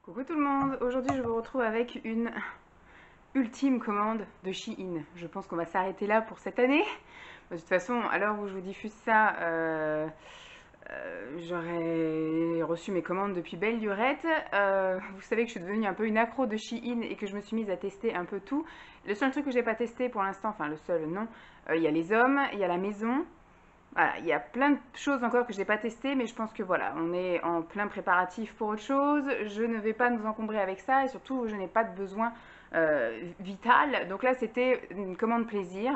Coucou tout le monde, aujourd'hui je vous retrouve avec une ultime commande de Shein. Je pense qu'on va s'arrêter là pour cette année. De toute façon, à l'heure où je vous diffuse ça, j'aurais reçu mes commandes depuis belle lurette. Vous savez que je suis devenue un peu une accro de Shein et que je me suis mise à tester un peu tout. Le seul truc que j'ai pas testé pour l'instant, enfin le seul non, il y a les hommes, il y a la maison. Voilà, il y a plein de choses encore que je n'ai pas testées, mais je pense que voilà, on est en plein préparatif pour autre chose. Je ne vais pas nous encombrer avec ça et surtout, je n'ai pas de besoin vital. Donc là, c'était une commande plaisir.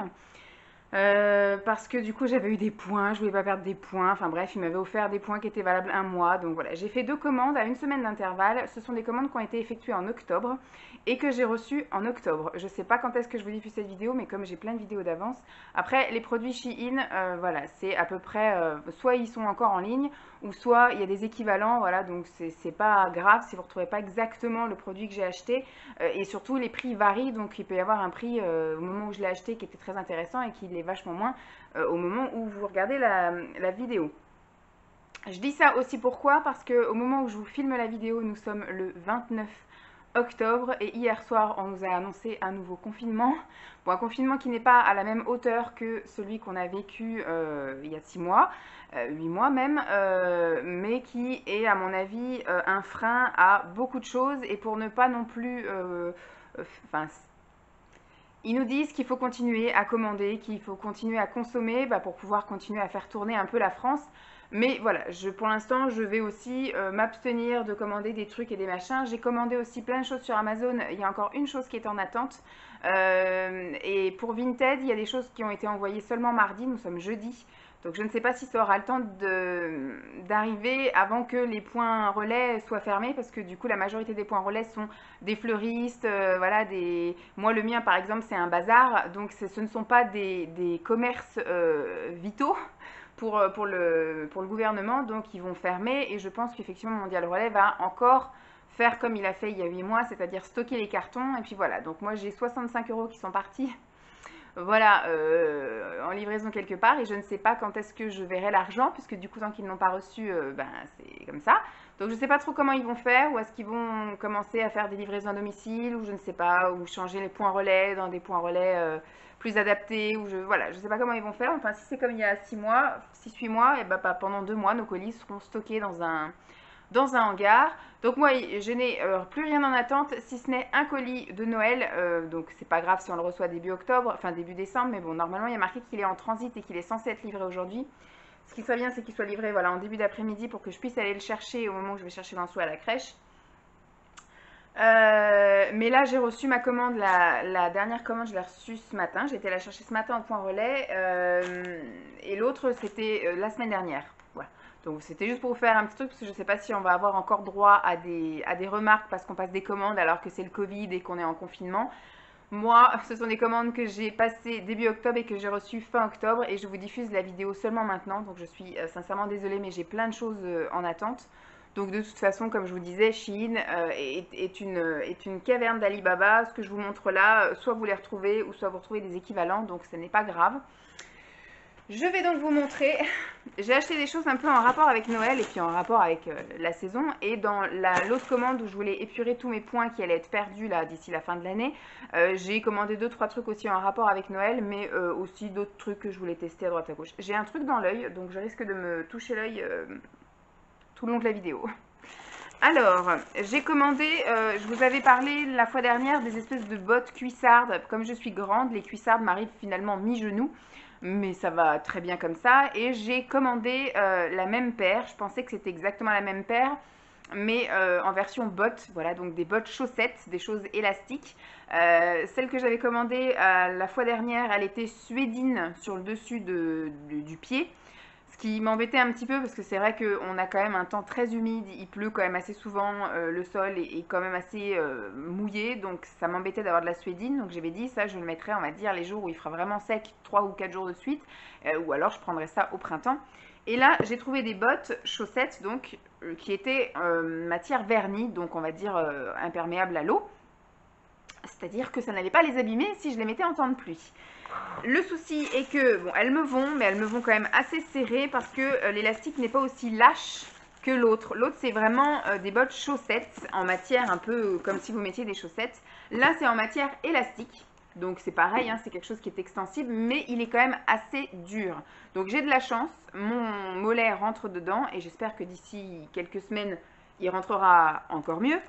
Parce que du coup j'avais eu des points, je voulais pas perdre des points, enfin bref, il m'avait offert des points qui étaient valables un mois, donc voilà, j'ai fait 2 commandes à une semaine d'intervalle, ce sont des commandes qui ont été effectuées en octobre et que j'ai reçues en octobre. Je sais pas quand est-ce que je vous diffuse cette vidéo, mais comme j'ai plein de vidéos d'avance, après les produits Shein, voilà, c'est à peu près, soit ils sont encore en ligne, ou soit il y a des équivalents, voilà, donc c'est pas grave si vous ne retrouvez pas exactement le produit que j'ai acheté, et surtout les prix varient, donc il peut y avoir un prix au moment où je l'ai acheté qui était très intéressant et qui l'est vachement moins au moment où vous regardez la vidéo. Je dis ça aussi pourquoi? Parce qu'au moment où je vous filme la vidéo, nous sommes le 29 octobre et hier soir on nous a annoncé un nouveau confinement. Bon, un confinement qui n'est pas à la même hauteur que celui qu'on a vécu il y a 6 mois, 8 mois même, mais qui est à mon avis un frein à beaucoup de choses et pour ne pas non plus... Enfin, ils nous disent qu'il faut continuer à commander, qu'il faut continuer à consommer pour pouvoir continuer à faire tourner un peu la France. Mais voilà, pour l'instant, je vais aussi m'abstenir de commander des trucs et des machins. J'ai commandé aussi plein de choses sur Amazon. Il y a encore une chose qui est en attente. Et pour Vinted, il y a des choses qui ont été envoyées seulement mardi. Nous sommes jeudi. Donc je ne sais pas si ça aura le temps d'arriver avant que les points relais soient fermés, parce que du coup la majorité des points relais sont des fleuristes, voilà, moi le mien par exemple c'est un bazar, donc ce ne sont pas des commerces vitaux pour le gouvernement, donc ils vont fermer et je pense qu'effectivement Mondial Relais va encore faire comme il a fait il y a 8 mois, c'est-à-dire stocker les cartons et puis voilà, donc moi j'ai 65 € qui sont partis, voilà, en livraison quelque part, et je ne sais pas quand est-ce que je verrai l'argent, puisque du coup, tant qu'ils ne l'ont pas reçu, ben, c'est comme ça. Donc je ne sais pas trop comment ils vont faire, ou est-ce qu'ils vont commencer à faire des livraisons à domicile, ou je ne sais pas, ou changer les points relais dans des points relais plus adaptés, ou voilà, je ne sais pas comment ils vont faire. Enfin, si c'est comme il y a 6 mois, 6-8 mois, et ben, pendant 2 mois, nos colis seront stockés dans un hangar. Donc moi, je n'ai plus rien en attente, si ce n'est un colis de Noël. Donc c'est pas grave si on le reçoit début octobre, enfin début décembre, mais bon, normalement il y a marqué qu'il est en transit et qu'il est censé être livré aujourd'hui. Ce qui serait bien, c'est qu'il soit livré voilà, en début d'après-midi pour que je puisse aller le chercher au moment où je vais chercher Lançois à la crèche. Mais là, j'ai reçu ma commande, la dernière commande, je l'ai reçue ce matin. J'ai été la chercher ce matin au point relais. Et l'autre, c'était la semaine dernière. Voilà. Donc, c'était juste pour vous faire un petit truc, parce que je ne sais pas si on va avoir encore droit à des remarques parce qu'on passe des commandes alors que c'est le Covid et qu'on est en confinement. Moi, ce sont des commandes que j'ai passées début octobre et que j'ai reçues fin octobre. Et je vous diffuse la vidéo seulement maintenant. Donc, je suis sincèrement désolée, mais j'ai plein de choses en attente. Donc de toute façon, comme je vous disais, Shein est une caverne d'Alibaba. Ce que je vous montre là, soit vous les retrouvez, ou soit vous retrouvez des équivalents, donc ce n'est pas grave. Je vais donc vous montrer, j'ai acheté des choses un peu en rapport avec Noël et puis en rapport avec la saison. Et dans l'autre commande où je voulais épurer tous mes points qui allaient être perdus là d'ici la fin de l'année, j'ai commandé 2-3 trucs aussi en rapport avec Noël, mais aussi d'autres trucs que je voulais tester à droite à gauche. J'ai un truc dans l'œil, donc je risque de me toucher l'œil tout le long de la vidéo. Alors, j'ai commandé, je vous avais parlé la fois dernière des espèces de bottes cuissardes. Comme je suis grande, les cuissardes m'arrivent finalement mi-genou, mais ça va très bien comme ça. Et j'ai commandé la même paire, je pensais que c'était exactement la même paire, mais en version bottes, voilà, donc des bottes chaussettes, des choses élastiques. Celle que j'avais commandée la fois dernière, elle était suédine sur le dessus du pied. Ce qui m'embêtait un petit peu parce que c'est vrai qu'on a quand même un temps très humide, il pleut quand même assez souvent, le sol est quand même assez mouillé, donc ça m'embêtait d'avoir de la suédine, donc j'avais dit ça je le mettrai on va dire les jours où il fera vraiment sec, 3 ou 4 jours de suite, ou alors je prendrai ça au printemps. Et là j'ai trouvé des bottes chaussettes donc qui étaient matière vernie, donc on va dire imperméable à l'eau, c'est-à-dire que ça n'allait pas les abîmer si je les mettais en temps de pluie. Le souci est que, bon, elles me vont, mais elles me vont quand même assez serrées parce que l'élastique n'est pas aussi lâche que l'autre. L'autre, c'est vraiment des bottes chaussettes en matière un peu comme si vous mettiez des chaussettes. Là, c'est en matière élastique. Donc c'est pareil, hein, c'est quelque chose qui est extensible, mais il est quand même assez dur. Donc j'ai de la chance, mon mollet rentre dedans et j'espère que d'ici quelques semaines, il rentrera encore mieux.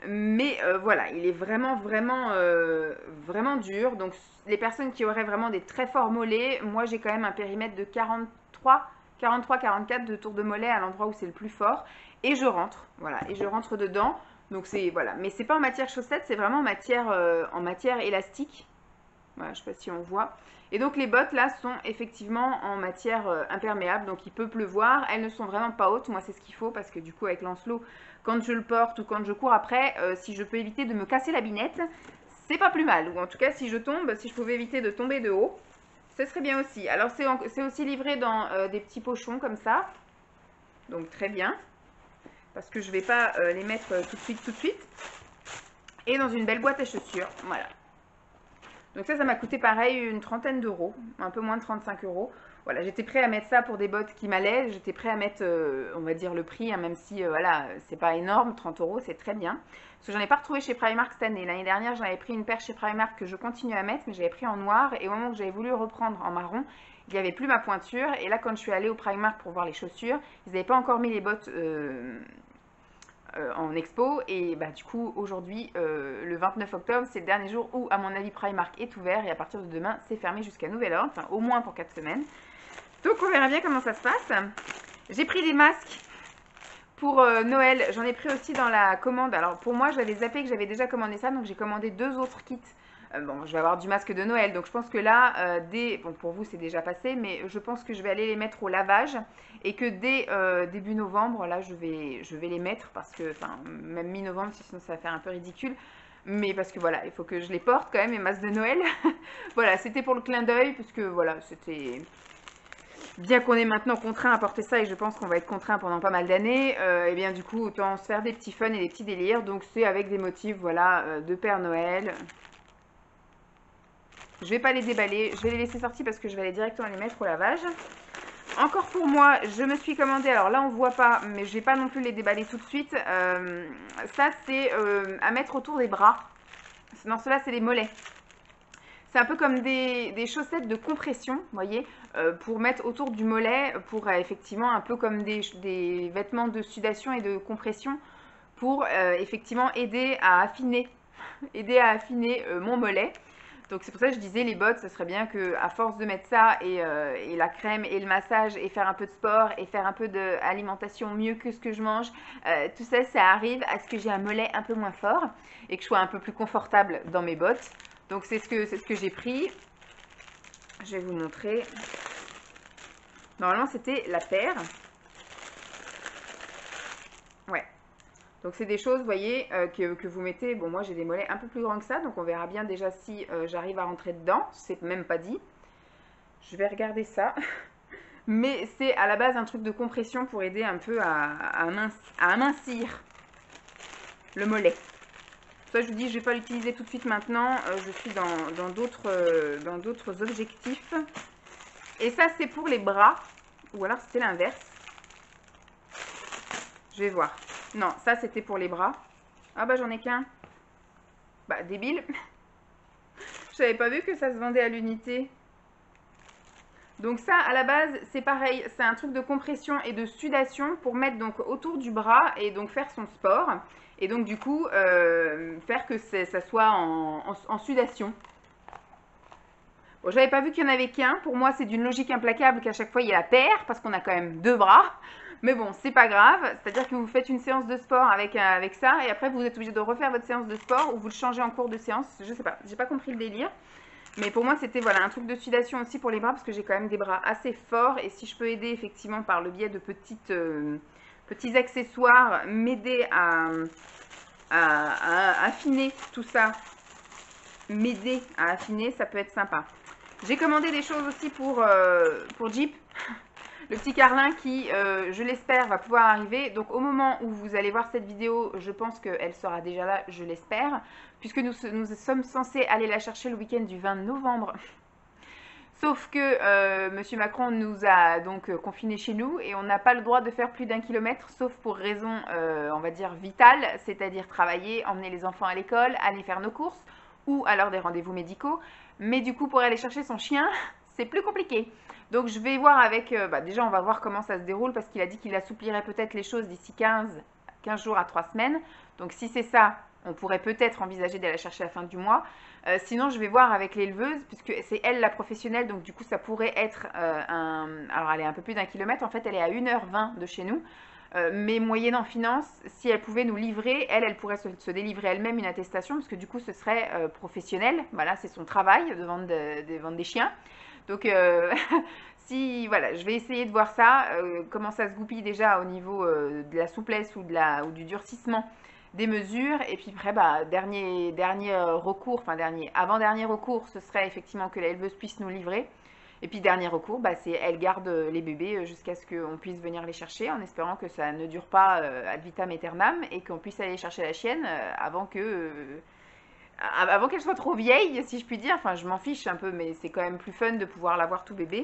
Mais voilà, il est vraiment, vraiment dur. Donc les personnes qui auraient vraiment des très forts mollets, moi j'ai quand même un périmètre de 43-44 de tour de mollet à l'endroit où c'est le plus fort. Et je rentre, voilà, et je rentre dedans. Donc c'est, voilà, mais c'est pas en matière chaussette, c'est vraiment en matière élastique. Voilà, je ne sais pas si on voit. Et donc les bottes là sont effectivement en matière imperméable, donc il peut pleuvoir. Elles ne sont vraiment pas hautes, moi c'est ce qu'il faut parce que du coup avec Lancelot, quand je le porte ou quand je cours après, si je peux éviter de me casser la binette, c'est pas plus mal. Ou en tout cas si je tombe, si je pouvais éviter de tomber de haut, ce serait bien aussi. Alors c'est aussi livré dans des petits pochons comme ça, donc très bien. Parce que je ne vais pas les mettre tout de suite. Et dans une belle boîte à chaussures, voilà. Donc ça m'a coûté pareil une trentaine d'euros, un peu moins de 35 euros. Voilà, j'étais prêt à mettre ça pour des bottes qui m'allaient, j'étais prêt à mettre, on va dire, le prix, hein, même si, voilà, c'est pas énorme, 30 euros, c'est très bien. Parce que j'en ai pas retrouvé chez Primark cette année. L'année dernière, j'en avais pris une paire chez Primark que je continue à mettre, mais j'avais pris en noir, et au moment où j'avais voulu reprendre en marron, il n'y avait plus ma pointure, et là, quand je suis allée au Primark pour voir les chaussures, ils n'avaient pas encore mis les bottes en expo et bah, du coup aujourd'hui le 29 octobre c'est le dernier jour où à mon avis Primark est ouvert et à partir de demain c'est fermé jusqu'à nouvel ordre, enfin au moins pour 4 semaines. Donc on verra bien comment ça se passe. J'ai pris des masques pour Noël, j'en ai pris aussi dans la commande. Alors pour moi j'avais zappé que j'avais déjà commandé ça, donc j'ai commandé 2 autres kits. Bon, je vais avoir du masque de Noël, donc je pense que là, bon, pour vous c'est déjà passé, mais je pense que je vais aller les mettre au lavage et que dès début novembre, là, je vais les mettre parce que, enfin, même mi-novembre, sinon ça va faire un peu ridicule, mais parce que voilà, il faut que je les porte quand même, mes masques de Noël. Voilà, c'était pour le clin d'œil, puisque voilà, c'était... Bien qu'on est maintenant contraint à porter ça, et je pense qu'on va être contraint pendant pas mal d'années, et bien du coup, autant se faire des petits fun et des petits délires, donc c'est avec des motifs, voilà, de Père Noël. Je vais pas les déballer, je vais les laisser sortir parce que je vais aller directement les mettre au lavage. Encore pour moi, je me suis commandé, alors là on voit pas, mais je vais pas non plus les déballer tout de suite. Ça c'est à mettre autour des bras. Non, cela c'est les mollets. C'est un peu comme des chaussettes de compression, vous voyez, pour mettre autour du mollet, pour effectivement un peu comme des vêtements de sudation et de compression, pour effectivement aider à affiner, mon mollet. Donc c'est pour ça que je disais les bottes, ce serait bien que à force de mettre ça et la crème et le massage et faire un peu de sport et faire un peu d'alimentation mieux que ce que je mange, tout ça, ça arrive à ce que j'ai un mollet un peu moins fort et que je sois un peu plus confortable dans mes bottes. Donc c'est ce que j'ai pris. Je vais vous montrer. Normalement c'était la paire. Ouais. Donc c'est des choses, vous voyez, que vous mettez. Bon, moi j'ai des mollets un peu plus grands que ça, donc on verra bien déjà si j'arrive à rentrer dedans. C'est même pas dit. Je vais regarder ça. Mais c'est à la base un truc de compression pour aider un peu à amincir le mollet. Ça, je vous dis, je ne vais pas l'utiliser tout de suite maintenant. Je suis dans d'autres objectifs. Et ça, c'est pour les bras. Ou alors c'est l'inverse. Je vais voir. Non, ça c'était pour les bras. Ah bah j'en ai qu'un. Bah débile. Je n'avais pas vu que ça se vendait à l'unité. Donc ça à la base c'est pareil. C'est un truc de compression et de sudation pour mettre donc autour du bras et donc faire son sport. Et donc du coup faire que ça soit en sudation. Bon, j'avais pas vu qu'il y en avait qu'un. Pour moi c'est d'une logique implacable qu'à chaque fois il y a la paire parce qu'on a quand même 2 bras. Mais bon, c'est pas grave, c'est-à-dire que vous faites une séance de sport avec ça et après vous êtes obligé de refaire votre séance de sport ou vous le changez en cours de séance, je sais pas, j'ai pas compris le délire. Mais pour moi c'était voilà un truc de sudation aussi pour les bras parce que j'ai quand même des bras assez forts et si je peux aider effectivement par le biais de petits accessoires, m'aider à affiner tout ça, m'aider à affiner, ça peut être sympa. J'ai commandé des choses aussi pour Jeep. Le petit carlin qui, je l'espère, va pouvoir arriver. Donc au moment où vous allez voir cette vidéo, je pense qu'elle sera déjà là, je l'espère. Puisque nous sommes censés aller la chercher le week-end du 20 novembre. Sauf que Monsieur Macron nous a donc confinés chez nous et on n'a pas le droit de faire plus d'1 kilomètre, sauf pour raison, on va dire, vitale, c'est-à-dire travailler, emmener les enfants à l'école, aller faire nos courses ou alors des rendez-vous médicaux. Mais du coup, pour aller chercher son chien, c'est plus compliqué. Donc je vais voir avec, déjà on va voir comment ça se déroule parce qu'il a dit qu'il assouplirait peut-être les choses d'ici 15 jours à 3 semaines. Donc si c'est ça, on pourrait peut-être envisager d'aller la chercher à la fin du mois. Sinon, je vais voir avec l'éleveuse, puisque c'est elle la professionnelle, donc du coup, ça pourrait être alors, elle est un peu plus d'1 kilomètre, en fait, elle est à 1h20 de chez nous. Mais moyennant finance, si elle pouvait nous livrer, elle pourrait se délivrer elle-même une attestation, parce que du coup, ce serait professionnel. Voilà, c'est son travail de vendre des chiens. Donc, si, voilà, je vais essayer de voir ça, comment ça se goupille déjà au niveau de la souplesse ou du durcissement des mesures. Et puis après, dernier recours, enfin avant-dernier recours, ce serait effectivement que l'éleveuse puisse nous livrer. Et puis dernier recours, c'est elle garde les bébés jusqu'à ce qu'on puisse venir les chercher, en espérant que ça ne dure pas ad vitam aeternam et qu'on puisse aller chercher la chienne avant qu'elle soit trop vieille, si je puis dire. Enfin, je m'en fiche un peu, mais c'est quand même plus fun de pouvoir l'avoir tout bébé.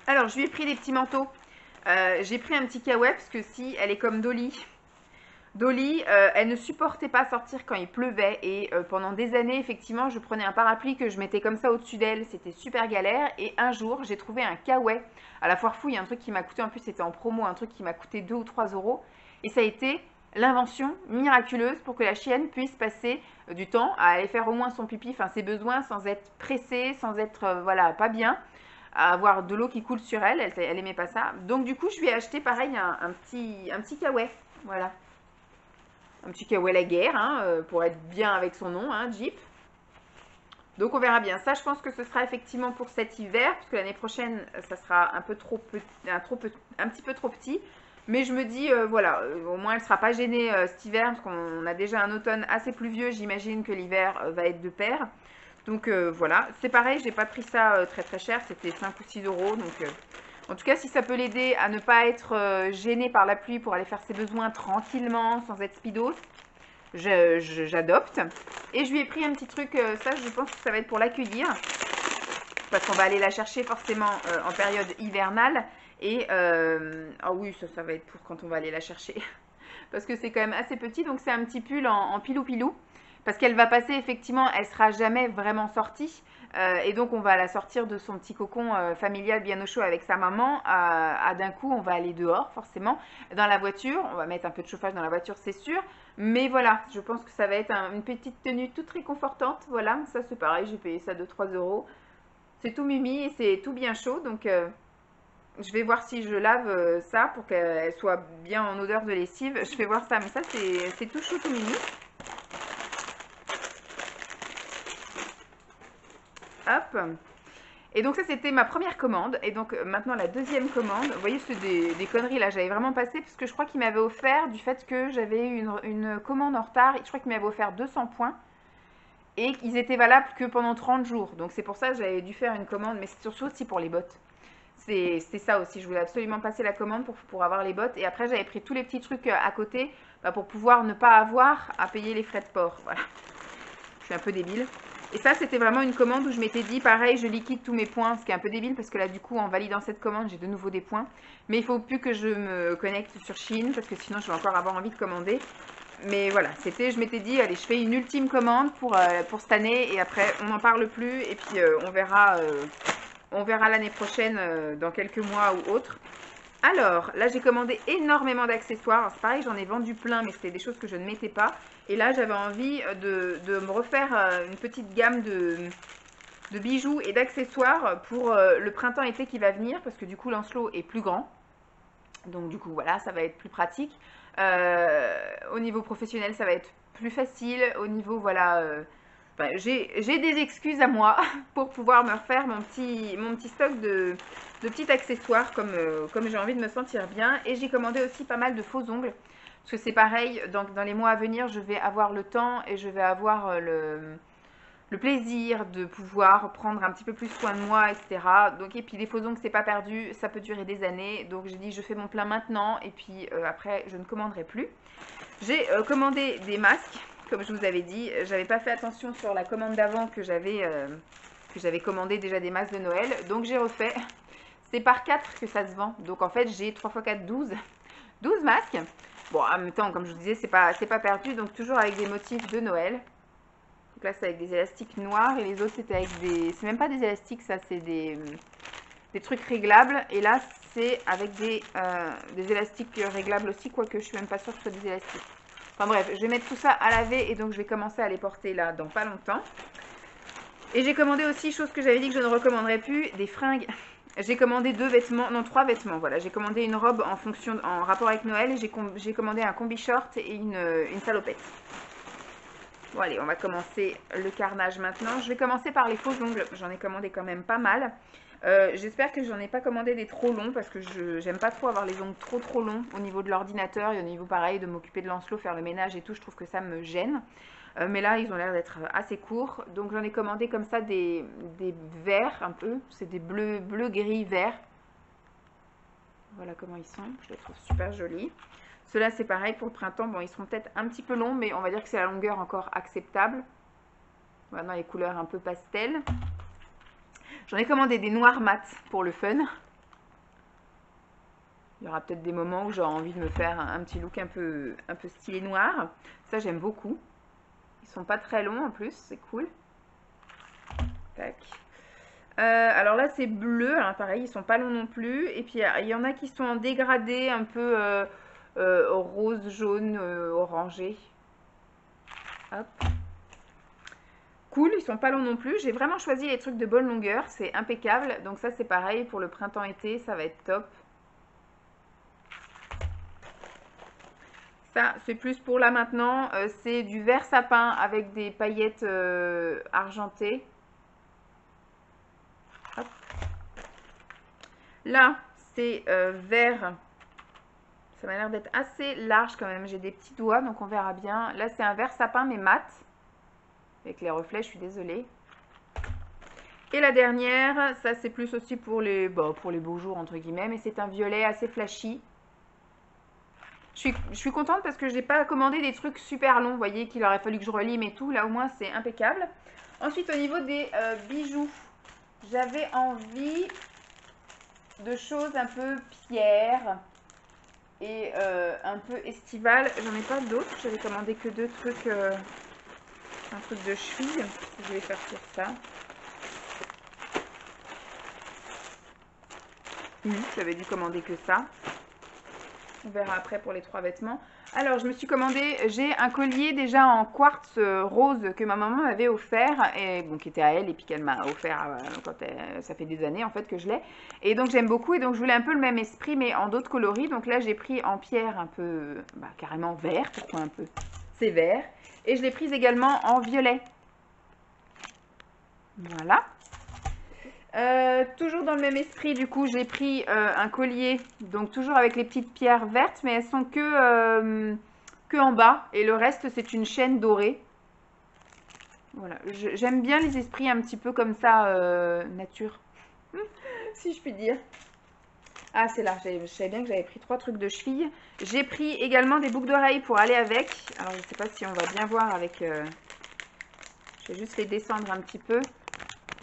Alors, je lui ai pris des petits manteaux. J'ai pris un petit kawaii, parce que si elle est comme Dolly, elle ne supportait pas sortir quand il pleuvait et pendant des années, effectivement, je prenais un parapluie que je mettais comme ça au-dessus d'elle. C'était super galère et un jour, j'ai trouvé un kawaii à la foire fouille, un truc qui m'a coûté, en plus c'était en promo, un truc qui m'a coûté 2 ou 3 euros. Et ça a été l'invention miraculeuse pour que la chienne puisse passer du temps à aller faire au moins son pipi, enfin ses besoins, sans être pressée, sans être, voilà, pas bien, à avoir de l'eau qui coule sur elle. Elle aimait pas ça. Donc du coup, je lui ai acheté pareil un petit kawaii, voilà. Un petit kawaii la guerre, pour être bien avec son nom, Jeep. Donc on verra bien. Ça, je pense que ce sera effectivement pour cet hiver, parce que l'année prochaine, ça sera un petit peu trop petit. Mais je me dis, voilà, au moins elle ne sera pas gênée cet hiver, parce qu'on a déjà un automne assez pluvieux. J'imagine que l'hiver va être de pair. Donc voilà, c'est pareil, j'ai pas pris ça très très cher, c'était 5 ou 6 euros. Donc en tout cas, si ça peut l'aider à ne pas être gêné par la pluie pour aller faire ses besoins tranquillement, sans être speedos, j'adopte. Et je lui ai pris un petit truc, ça je pense que ça va être pour l'accueillir, parce qu'on va aller la chercher forcément en période hivernale. Et, ah oui, ça va être pour quand on va aller la chercher, parce que c'est quand même assez petit, donc c'est un petit pull en pilou-pilou. Parce qu'elle va passer, effectivement, elle sera jamais vraiment sortie. Et donc, on va la sortir de son petit cocon familial bien au chaud avec sa maman. D'un coup, on va aller dehors, forcément, dans la voiture. On va mettre un peu de chauffage dans la voiture, c'est sûr. Mais voilà, je pense que ça va être une petite tenue toute réconfortante. Voilà, ça c'est pareil, j'ai payé ça 2-3 euros. C'est tout mimi et c'est tout bien chaud. Donc, je vais voir si je lave ça pour qu'elle soit bien en odeur de lessive. Je vais voir ça, mais ça, c'est tout chaud, tout mimi. Hop. Et donc ça c'était ma première commande. Et donc maintenant la deuxième commande. Vous voyez, c'est des conneries là. J'avais vraiment passé parce que je crois qu'il m'avait offert, du fait que j'avais eu une commande en retard, je crois qu'il m'avait offert 200 points. Et ils étaient valables que pendant 30 jours. Donc c'est pour ça que j'avais dû faire une commande. Mais c'est surtout aussi pour les bottes. C'était ça aussi. Je voulais absolument passer la commande pour avoir les bottes. Et après j'avais pris tous les petits trucs à côté pour pouvoir ne pas avoir à payer les frais de port. Voilà. Je suis un peu débile. Et ça, c'était vraiment une commande où je m'étais dit, pareil, je liquide tous mes points, ce qui est un peu débile parce que là, du coup, en validant cette commande, j'ai de nouveau des points. Mais il ne faut plus que je me connecte sur Shein parce que sinon, je vais encore avoir envie de commander. Mais voilà, je m'étais dit, allez, je fais une ultime commande pour cette année et après, on n'en parle plus et puis on verra l'année prochaine dans quelques mois ou autre. Alors, là, j'ai commandé énormément d'accessoires. C'est pareil, j'en ai vendu plein, mais c'était des choses que je ne mettais pas. Et là, j'avais envie de me refaire une petite gamme de bijoux et d'accessoires pour le printemps-été qui va venir, parce que du coup, Lancelot est plus grand. Donc, du coup, voilà, ça va être plus pratique. Au niveau professionnel, ça va être plus facile. Au niveau, voilà... j'ai des excuses à moi pour pouvoir me refaire mon petit stock de petits accessoires comme j'ai envie de me sentir bien. Et j'ai commandé aussi pas mal de faux ongles. Parce que c'est pareil, dans les mois à venir, je vais avoir le temps et je vais avoir le plaisir de pouvoir prendre un petit peu plus soin de moi, etc. Donc, et puis les faux ongles, c'est pas perdu, ça peut durer des années. Donc j'ai dit, je fais mon plein maintenant et puis après, je ne commanderai plus. J'ai commandé des masques. Comme je vous avais dit, j'avais pas fait attention sur la commande d'avant que j'avais que j'avais commandé déjà des masques de Noël. Donc j'ai refait. C'est par 4 que ça se vend. Donc en fait, j'ai 3 x 4, 12. 12 masques. Bon, en même temps, comme je vous disais, c'est pas perdu. Donc toujours avec des motifs de Noël. Donc là, c'est avec des élastiques noirs. Et les autres, c'était avec des... C'est même pas des élastiques, ça, c'est des trucs réglables. Et là, c'est avec des élastiques réglables aussi. Quoique, je suis même pas sûre que ce soit des élastiques. Enfin bref, je vais mettre tout ça à laver. Et donc, je vais commencer à les porter là dans pas longtemps. Et j'ai commandé aussi, chose que j'avais dit que je ne recommanderais plus, des fringues. J'ai commandé 2 vêtements, non 3 vêtements, voilà. J'ai commandé une robe en rapport avec Noël et j'ai commandé un combi short et une salopette. Bon allez, on va commencer le carnage maintenant. Je vais commencer par les faux ongles, j'en ai commandé quand même pas mal. J'espère que j'en ai pas commandé des trop longs parce que j'aime pas trop avoir les ongles trop longs au niveau de l'ordinateur et au niveau pareil de m'occuper de Lancelot, faire le ménage et tout, je trouve que ça me gêne. Mais là, ils ont l'air d'être assez courts. Donc, j'en ai commandé comme ça des verts un peu. C'est des bleus, gris, verts. Voilà comment ils sont. Je les trouve super jolis. Ceux-là, c'est pareil pour le printemps. Bon, ils seront peut-être un petit peu longs, mais on va dire que c'est la longueur encore acceptable. Voilà, dans les couleurs un peu pastel. J'en ai commandé des noirs mat pour le fun. Il y aura peut-être des moments où j'aurai envie de me faire un petit look un peu stylé noir. Ça, j'aime beaucoup. Ils sont pas très longs en plus, c'est cool. Tac. Alors là, c'est bleu. Alors pareil, ils sont pas longs non plus. Et puis, il y en a qui sont en dégradé, un peu rose, jaune, orangé. Hop. Cool, ils sont pas longs non plus. J'ai vraiment choisi les trucs de bonne longueur. C'est impeccable. Donc ça, c'est pareil pour le printemps-été. Ça va être top. Ça, c'est plus pour là maintenant. C'est du vert sapin avec des paillettes argentées. Hop. Là, c'est vert. Ça m'a l'air d'être assez large quand même. J'ai des petits doigts, donc on verra bien. Là, c'est un vert sapin, mais mat. Avec les reflets, je suis désolée. Et la dernière, ça c'est plus aussi pour les beaux jours, entre guillemets. Mais c'est un violet assez flashy. Je suis contente parce que je n'ai pas commandé des trucs super longs, vous voyez, qu'il aurait fallu que je relime et tout. Là, au moins, c'est impeccable. Ensuite, au niveau des bijoux, j'avais envie de choses un peu pierre et un peu estivale. J'en ai pas d'autres. J'avais commandé que 2 trucs. Un truc de cheville. Je vais faire sur ça. J'avais dû commander que ça. On verra après pour les 3 vêtements. Alors, je me suis commandé, j'ai un collier déjà en quartz rose que ma maman m'avait offert, et bon, qui était à elle, et puis qu'elle m'a offert ça fait des années en fait que je l'ai. Et donc j'aime beaucoup, et donc je voulais un peu le même esprit, mais en d'autres coloris. Donc là, j'ai pris en pierre un peu, carrément vert, pourquoi un peu? C'est vert. Et je l'ai prise également en violet. Voilà. Toujours dans le même esprit, du coup, j'ai pris un collier, donc toujours avec les petites pierres vertes, mais elles sont que en bas, et le reste, c'est une chaîne dorée. Voilà, j'aime bien les esprits un petit peu comme ça, nature, si je puis dire. Ah, c'est là, je savais bien que j'avais pris 3 trucs de cheville. J'ai pris également des boucles d'oreilles pour aller avec. Alors, je ne sais pas si on va bien voir avec... Je vais juste les descendre un petit peu.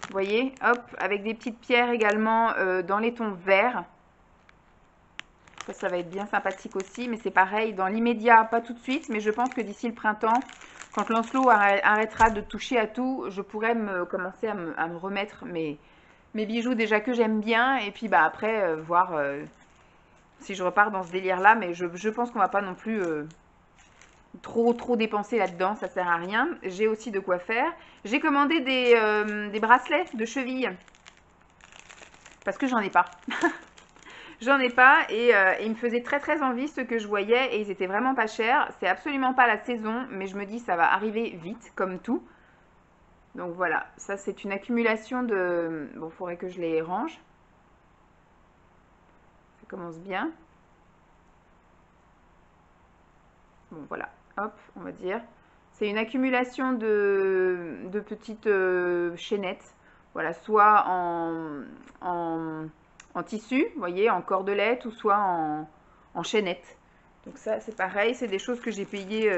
Vous voyez, hop, avec des petites pierres également dans les tons verts. Ça va être bien sympathique aussi, mais c'est pareil, dans l'immédiat, pas tout de suite, mais je pense que d'ici le printemps, quand Lancelot arrêtera de toucher à tout, je pourrais commencer à me remettre mes bijoux déjà que j'aime bien, et puis après, voir si je repars dans ce délire-là, mais je pense qu'on va pas non plus... trop dépenser là-dedans, ça sert à rien. J'ai aussi de quoi faire. J'ai commandé des bracelets de cheville parce que j'en ai pas. J'en ai pas et ils me faisaient très envie ceux que je voyais et ils étaient vraiment pas chers. C'est absolument pas la saison, mais je me dis ça va arriver vite comme tout. Donc voilà, ça c'est une accumulation de... Bon, il faudrait que je les range. Ça commence bien. Bon, voilà. Hop, on va dire. C'est une accumulation de petites chaînettes. Voilà, soit en tissu, vous voyez, en cordelette, ou soit en chaînette. Donc ça, c'est pareil, c'est des choses que j'ai payées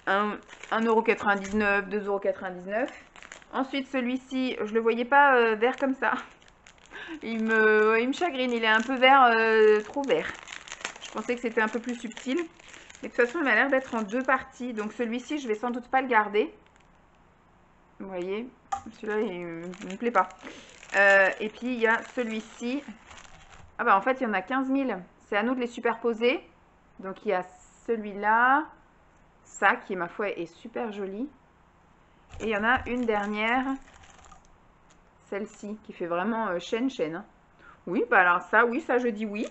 1,99 €, 2,99 €. Ensuite, celui-ci, je le voyais pas vert comme ça. Il me chagrine, il est un peu vert, trop vert. Je pensais que c'était un peu plus subtil. Mais de toute façon, il m'a l'air d'être en deux parties. Donc celui-ci, je vais sans doute pas le garder. Vous voyez, celui-là, il me plaît pas. Et puis, il y a celui-ci. Ah bah en fait, il y en a 15 000. C'est à nous de les superposer. Donc, il y a celui-là. Ça, qui, ma foi, est super joli. Et il y en a une dernière. Celle-ci, qui fait vraiment chaîne. Hein. Oui, bah alors ça, oui, ça, je dis oui.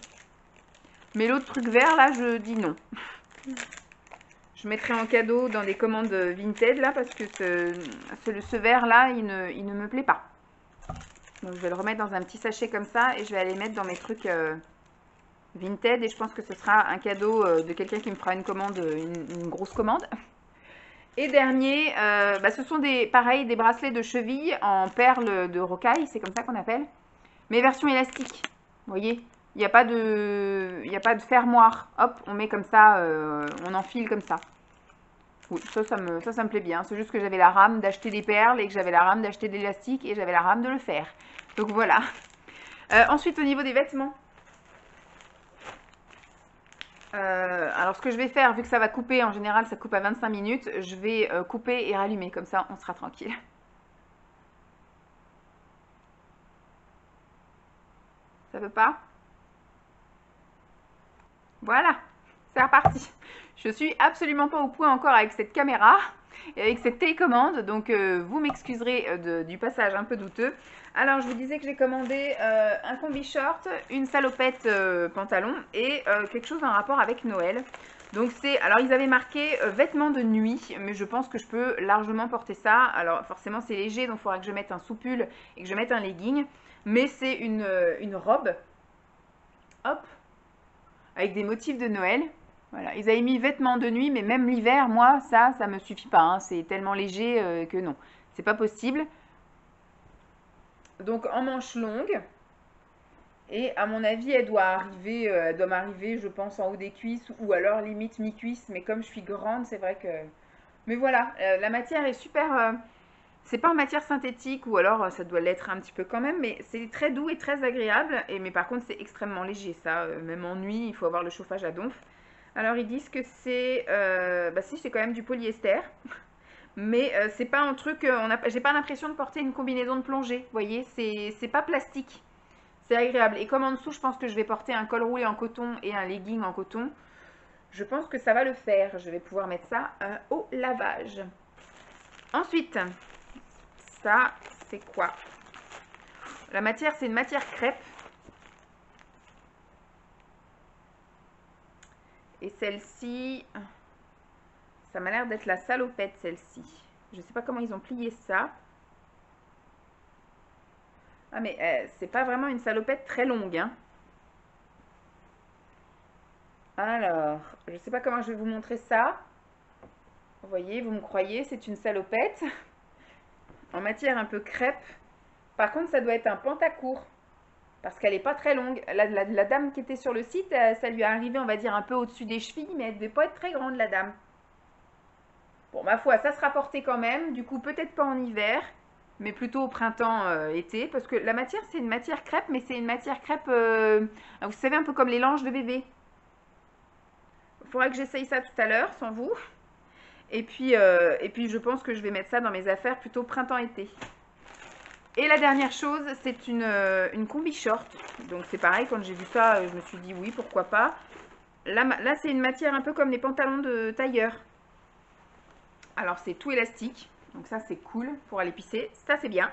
Mais l'autre truc vert, là, je dis non. Je mettrai en cadeau dans des commandes Vinted, là, parce que ce vert-là, il ne me plaît pas. Donc, je vais le remettre dans un petit sachet comme ça et je vais aller mettre dans mes trucs Vinted. Et je pense que ce sera un cadeau de quelqu'un qui me fera une commande, une grosse commande. Et dernier, ce sont pareil, des bracelets de cheville en perles de rocaille, c'est comme ça qu'on appelle. Mais version élastique, vous voyez. Il n'y a pas de fermoir. Hop, on met comme ça, on enfile comme ça. Oui, ça me plaît bien. C'est juste que j'avais la rame d'acheter des perles et que j'avais la rame d'acheter de l'élastique et j'avais la rame de le faire. Donc voilà. Ensuite, au niveau des vêtements. Alors, ce que je vais faire, vu que ça va couper, en général, ça coupe à 25 minutes, je vais couper et rallumer. Comme ça, on sera tranquille. Ça veut pas? Voilà, c'est reparti. Je suis absolument pas au point encore avec cette caméra et avec cette télécommande, donc vous m'excuserez du passage un peu douteux. Alors, je vous disais que j'ai commandé un combi short, une salopette pantalon et quelque chose en rapport avec Noël. Donc alors ils avaient marqué vêtements de nuit, mais je pense que je peux largement porter ça. Alors forcément c'est léger, donc il faudra que je mette un sous-pull et que je mette un legging. Mais c'est une robe, hop, avec des motifs de Noël. Voilà, ils avaient mis vêtements de nuit, mais même l'hiver, moi, ça me suffit pas. Hein. C'est tellement léger que non, c'est pas possible. Donc en manche longue. Et à mon avis, elle doit m'arriver, je pense, en haut des cuisses ou alors limite mi-cuisse. Mais comme je suis grande, c'est vrai que. Mais voilà, la matière est super. C'est pas en matière synthétique ou alors ça doit l'être un petit peu quand même, mais c'est très doux et très agréable. Mais par contre, c'est extrêmement léger, ça. Même en nuit, il faut avoir le chauffage à donf. Alors ils disent que c'est, si c'est quand même du polyester, mais c'est pas un truc, j'ai pas l'impression de porter une combinaison de plongée, vous voyez, c'est pas plastique, c'est agréable. Et comme en dessous, je pense que je vais porter un col roulé en coton et un legging en coton, je pense que ça va le faire. Je vais pouvoir mettre ça au lavage. Ensuite, ça c'est quoi? La matière, c'est une matière crêpe. Et celle-ci, ça m'a l'air d'être la salopette, celle-ci. Je ne sais pas comment ils ont plié ça. Ah, mais c'est pas vraiment une salopette très longue, hein. Alors, je ne sais pas comment je vais vous montrer ça. Vous voyez, vous me croyez, c'est une salopette. En matière un peu crêpe. Par contre, ça doit être un pantacourt. Parce qu'elle n'est pas très longue. La dame qui était sur le site, ça lui est arrivé, on va dire, un peu au-dessus des chevilles, mais elle ne devait pas être très grande, la dame. Bon, ma foi, ça sera porté quand même. Du coup, peut-être pas en hiver, mais plutôt au printemps-été. Parce que la matière, c'est une matière crêpe, mais c'est une matière crêpe, vous savez, un peu comme les langes de bébé. Il faudra que j'essaye ça tout à l'heure, sans vous. Et puis, je pense que je vais mettre ça dans mes affaires plutôt printemps-été. Et la dernière chose, c'est une combi short. Donc c'est pareil, quand j'ai vu ça, je me suis dit oui, pourquoi pas. Là c'est une matière un peu comme les pantalons de tailleur. Alors c'est tout élastique, donc ça c'est cool pour aller pisser, ça c'est bien.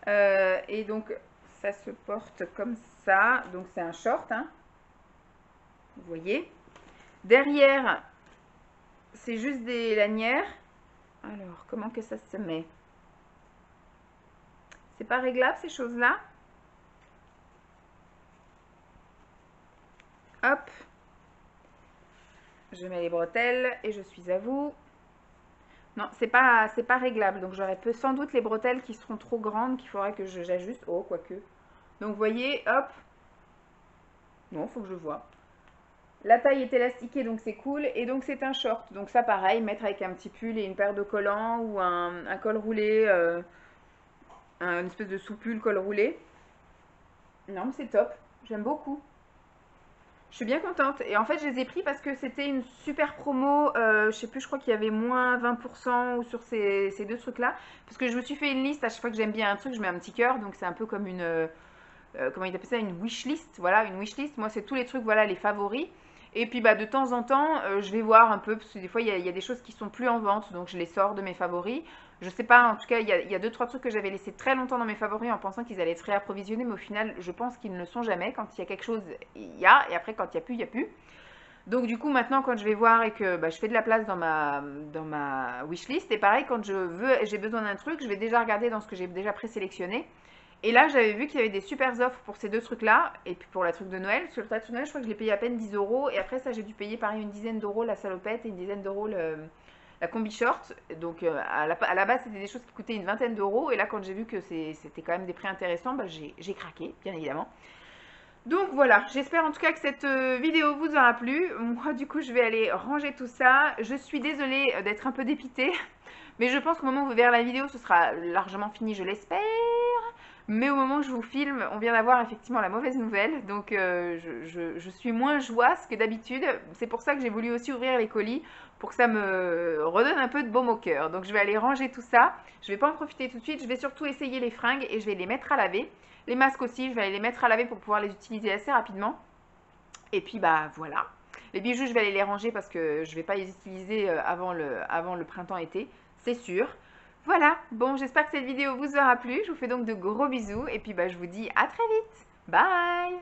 Et donc ça se porte comme ça, donc c'est un short, hein. Vous voyez. Derrière, c'est juste des lanières. Alors, comment que ça se met? C'est pas réglable ces choses-là. Hop. Je mets les bretelles et je suis à vous. Non, c'est pas réglable. Donc j'aurai sans doute les bretelles qui seront trop grandes, qu'il faudra que j'ajuste. Oh, quoique. Donc vous voyez, hop. Non, faut que je vois. La taille est élastiquée, donc c'est cool. Et donc c'est un short. Donc ça, pareil, mettre avec un petit pull et une paire de collants ou un col roulé, une espèce de sous-pull col roulé. Non, mais c'est top. J'aime beaucoup. Je suis bien contente. Et en fait, je les ai pris parce que c'était une super promo. Je sais plus, je crois qu'il y avait moins 20% ou sur ces deux trucs-là. Parce que je me suis fait une liste. À chaque fois que j'aime bien un truc, je mets un petit cœur. Donc c'est un peu comme une, comment il appelle ça, une wishlist. Voilà, une wishlist. Moi, c'est tous les trucs, voilà, les favoris. Et puis bah, de temps en temps, je vais voir un peu, parce que des fois, il y a des choses qui sont plus en vente, donc je les sors de mes favoris. Je sais pas, en tout cas, il y a deux, trois trucs que j'avais laissé très longtemps dans mes favoris en pensant qu'ils allaient être réapprovisionnés, mais au final, je pense qu'ils ne le sont jamais. Quand il y a quelque chose, il y a, et après, quand il n'y a plus, il n'y a plus. Donc du coup, maintenant, quand je vais voir et que bah, je fais de la place dans ma wishlist, et pareil, quand j'ai besoin d'un truc, je vais déjà regarder dans ce que j'ai déjà présélectionné. Et là, j'avais vu qu'il y avait des super offres pour ces deux trucs-là. Et puis pour la truc de Noël, sur le truc de Noël, je crois que je l'ai payé à peine 10 euros. Et après ça, j'ai dû payer pareil une dizaine d'euros la salopette et une dizaine d'euros la combi short. Donc à la base, c'était des choses qui coûtaient une vingtaine d'euros. Et là, quand j'ai vu que c'était quand même des prix intéressants, bah, j'ai craqué, bien évidemment. Donc voilà, j'espère en tout cas que cette vidéo vous aura plu. Moi, du coup, je vais aller ranger tout ça. Je suis désolée d'être un peu dépitée. Mais je pense qu'au moment où vous verrez la vidéo, ce sera largement fini, je l'espère. Mais au moment où je vous filme, on vient d'avoir effectivement la mauvaise nouvelle. Donc je suis moins joyeuse que d'habitude. C'est pour ça que j'ai voulu aussi ouvrir les colis, pour que ça me redonne un peu de baume au cœur. Donc je vais aller ranger tout ça. Je ne vais pas en profiter tout de suite. Je vais surtout essayer les fringues et je vais les mettre à laver. Les masques aussi, je vais aller les mettre à laver pour pouvoir les utiliser assez rapidement. Et puis bah voilà. Les bijoux, je vais aller les ranger parce que je ne vais pas les utiliser avant le printemps-été, c'est sûr. Voilà, bon, j'espère que cette vidéo vous aura plu. Je vous fais donc de gros bisous et puis bah, je vous dis à très vite. Bye!